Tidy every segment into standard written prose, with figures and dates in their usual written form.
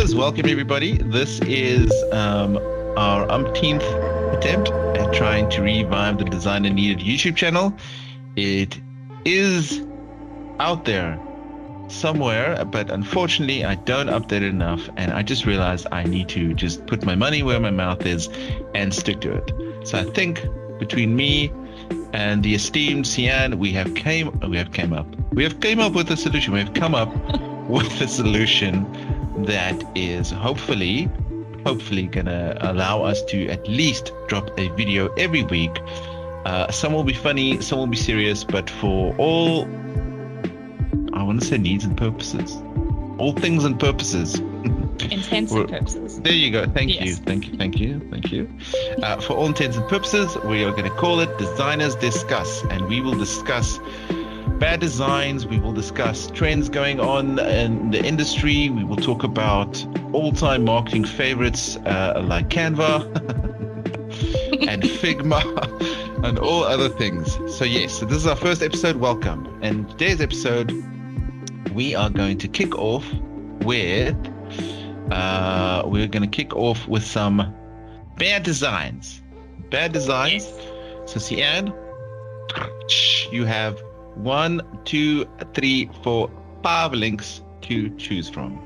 viewers, welcome everybody. This is our umpteenth attempt at trying to revive the Designer Needed YouTube channel. It is out there somewhere, but unfortunately I don't update it enough, and I just realized I need to just put my money where my mouth is and stick to it. So I think between me and the esteemed Sian, we have came up with a solution. We have come up with a solution that is hopefully gonna allow us to at least drop a video every week. Some will be funny, some will be serious, but for all, I want to say needs and purposes, all things and purposes, intents and purposes. There you go. Thank Yes. you. For all intents and purposes, we are going to call it Designers Discuss, and we will discuss bad designs. We will discuss trends going on in the industry. We will talk about all-time marketing favorites like Canva and Figma and all other things. So yes, so this is our first episode. Welcome. And today's episode, we are going to kick off with some bad designs. Yes. So Sian, you have 1, 2, 3, 4, 5 links to choose from.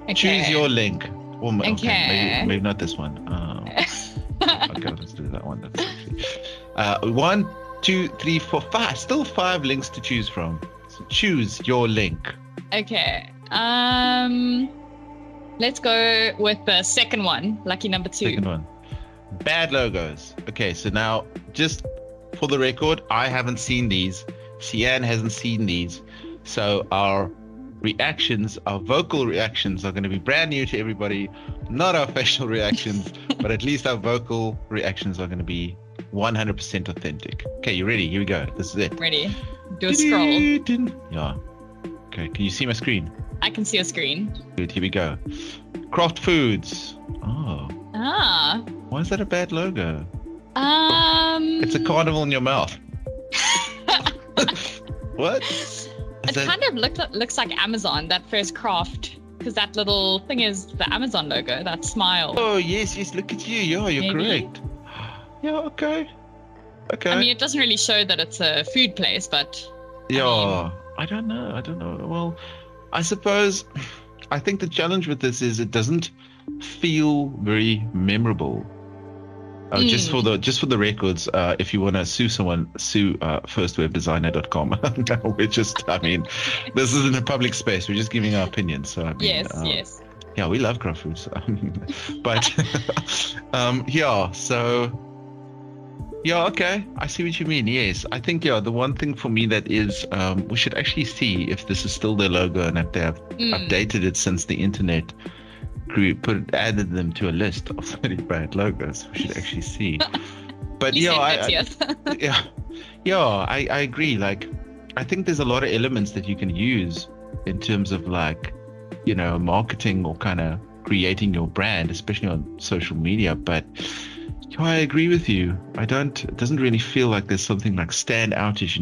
Okay. Choose your link. Okay, Okay. maybe not this one. Okay, let's do that one. That's actually 1, 2, 3, 4, 5. Still 5 links to choose from. So choose your link. Okay. Let's go with the second one, lucky number 2. Second one. Bad logos. Okay, so now just for the record, I haven't seen these. Sian hasn't seen these. So our reactions, our vocal reactions are going to be brand new to everybody. Not our facial reactions, but at least our vocal reactions are going to be 100% authentic. Okay, you ready? Here we go. This is it. Ready? Do a scroll. Yeah. Okay, can you see my screen? I can see a screen. Good, here we go. Craft Foods. Oh, Ah. why is that a bad logo? It's a carnival in your mouth. What? It kind of looks like Amazon, that first craft, because that little thing is the Amazon logo, that smile. Oh, yes, look at you. Yeah, you're Maybe. correct. Yeah, okay. I mean, it doesn't really show that it's a food place, but Yeah, I don't know. Well, I suppose, I think the challenge with this is it doesn't feel very memorable. Just for the records, if you want to sue someone, sue firstwebdesigner.com. We're just, I mean, this isn't a public space. We're just giving our opinions. So I mean, yes. Yeah, we love craft foods, but yeah. So yeah, okay, I see what you mean. Yes, I think the one thing for me that is, we should actually see if this is still their logo and if they have updated it since the internet added them to a list of 30 bad logos. We should actually see. But I agree. Like, I think there's a lot of elements that you can use in terms of, like, you know, marketing or kind of creating your brand, especially on social media. But I agree with you. It doesn't really feel like there's something like stand-outish,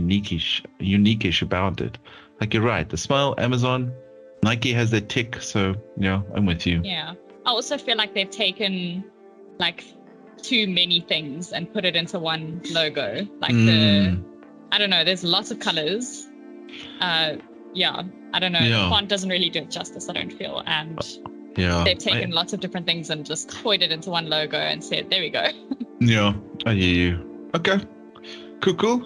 unique-ish about it. Like, you're right. The smile, Amazon, Nike has their tick, so yeah, I'm with you. Yeah. I also feel like they've taken like too many things and put it into one logo. Like I don't know, there's lots of colors. I don't know. The font doesn't really do it justice, I don't feel. And they've taken lots of different things and just poured it into one logo and said, there we go. Yeah, I hear you. Okay. Cool.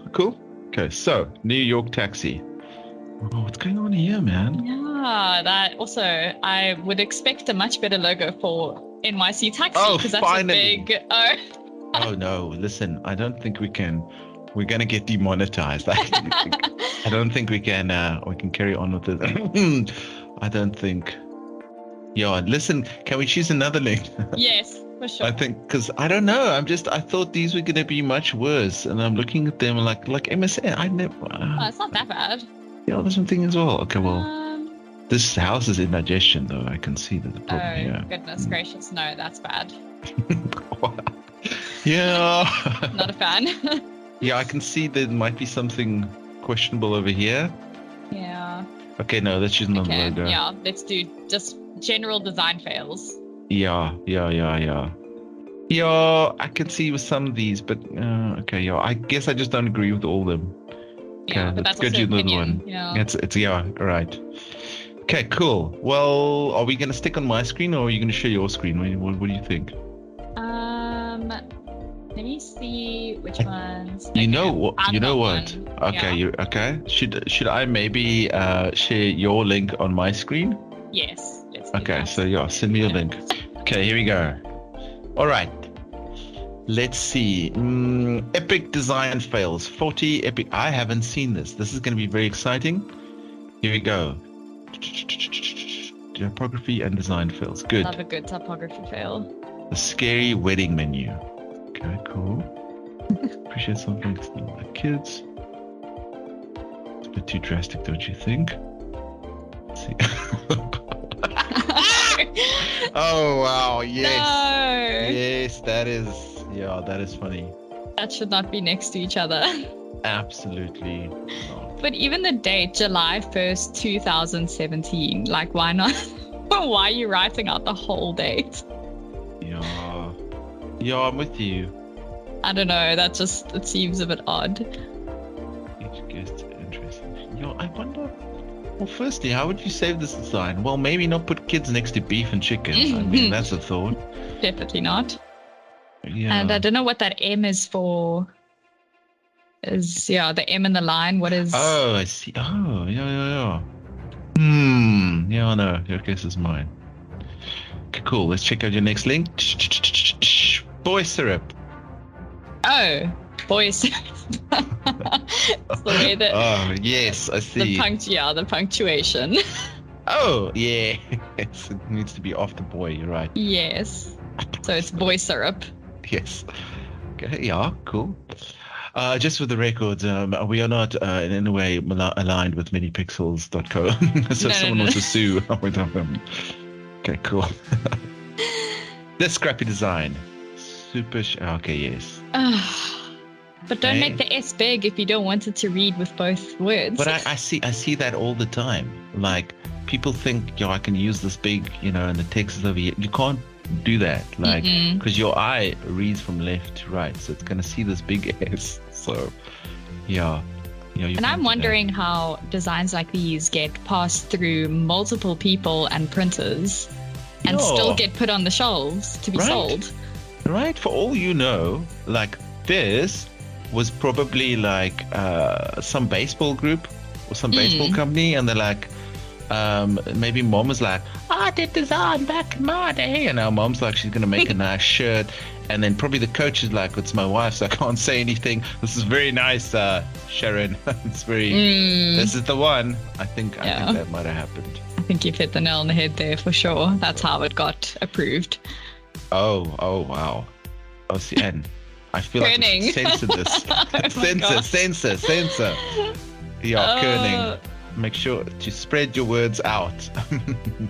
Okay, so New York taxi. Oh, what's going on here, man? Yeah, that also, I would expect a much better logo for NYC Taxi, because that's finally. a big... Oh, no, listen, I don't think we can... We're going to get demonetized. I don't think we can carry on with it. I don't think... Yeah, listen, can we choose another link? Yes, for sure. I think, because I don't know, I thought these were going to be much worse, and I'm looking at them like MSN, I never... it's not that bad. Yeah, there's something as well. Okay, well, this house is indigestion, though. I can see that the problem here. Goodness gracious, no, that's bad. Yeah. Not a fan. Yeah, I can see there might be something questionable over here. Yeah. Okay, no, let's choose another logo. Yeah, let's do general design fails. Yeah. Yeah, I can see with some of these, but okay, yeah. I guess I just don't agree with all of them. Okay, Yeah, but that's good. also You another opinion. one. Yeah. It's yeah, right. Okay, cool. Well, are we gonna stick on my screen or are you gonna share your screen? What do you think? Let me see which ones. You Okay, know what? I've You know got what? one. Okay, Yeah. you okay? Should I maybe share your link on my screen? Yes. Let's do Okay, that. so yeah, send me your link. Okay, here we go. All right. Let's see. Epic design fails. 40 epic. I haven't seen this. This is going to be very exciting. Here we go. Typography and design fails. Good. Love a good typography fail. The scary wedding menu. Okay, cool. Appreciate something like kids. It's a bit too drastic, don't you think? Let's see. Oh wow! Yes. No. Yes, that is. Yeah, that is funny. That should not be next to each other. Absolutely not. But even the date, July 1st, 2017. Like, why not? Why are you writing out the whole date? Yeah. Yeah, I'm with you. I don't know. It seems a bit odd. Each guest interesting. Yeah, I wonder. Well, firstly, how would you save this design? Well, maybe not put kids next to beef and chicken. I mean, that's a thought. Definitely not. Yeah. And I don't know what that M is for. The M in the line. What is? Oh, I see. Oh, yeah. Yeah, no. Your guess is mine. Okay, cool. Let's check out your next link. Boy syrup. Oh, boys. It's the way that. Oh, yes, I see. The punctuation. Oh, yeah. It needs to be off the boy. You're right. Yes. So it's boy syrup. Yes. Okay. Yeah. Cool. Just for the record, we are not in any way aligned with minipixels.co. So if someone wants to sue, with them. Okay. Cool. This scrappy design. Super. Okay. Yes. But don't make the S big if you don't want it to read with both words. But I see that all the time. Like people think, I can use this big, and the text is over here. You can't do that, like, because your eye reads from left to right, so it's gonna see this big S. So, yeah. And I'm wondering how designs like these get passed through multiple people and printers, and still get put on the shelves to be sold. Right. For all you know, like this was probably like some baseball group or some baseball company, and they're like, maybe mom was like, I did design back in my day, and our mom's like, she's gonna make a nice shirt, and then probably the coach is like, it's my wife, so I can't say anything. This is very nice, Sharon. It's very. This is the one. I think that might have happened. I think you've hit the nail on the head there for sure. That's how it got approved. Oh wow. Oh, see, and I feel like we should censor this. Censor. Yeah, kerning. Make sure to spread your words out.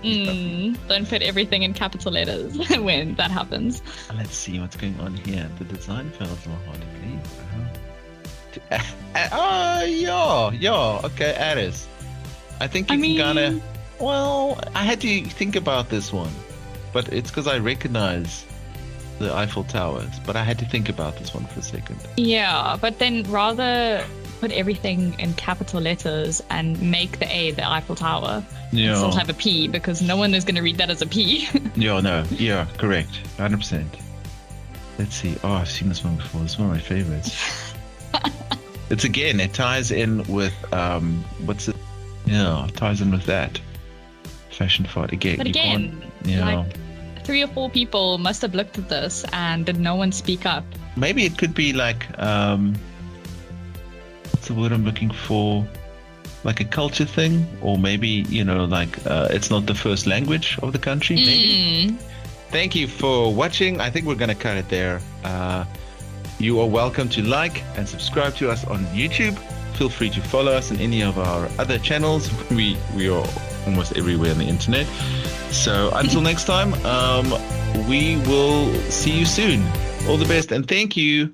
Don't put everything in capital letters when that happens. Let's see what's going on here. The design fails are hard to believe. Yeah. Okay, Addis. I think you can kind of. Well, I had to think about this one, but it's because I recognize the Eiffel Towers. But I had to think about this one for a second. Yeah, but then rather put everything in capital letters and make the A the Eiffel Tower. Yeah. Still have a P, because no one is going to read that as a P. Yeah, correct. 100%. Let's see. Oh, I've seen this one before. It's one of my favorites. It ties in with, it ties in with that. Fashion fart again. But again, like 3 or 4 people must have looked at this and did no one speak up. Maybe it could be like, what's the word I'm looking for? Like a culture thing, or maybe, it's not the first language of the country. Maybe. Thank you for watching. I think we're going to cut it there. You are welcome to like and subscribe to us on YouTube. Feel free to follow us on any of our other channels. We are almost everywhere on the internet. So until next time, we will see you soon. All the best, and thank you.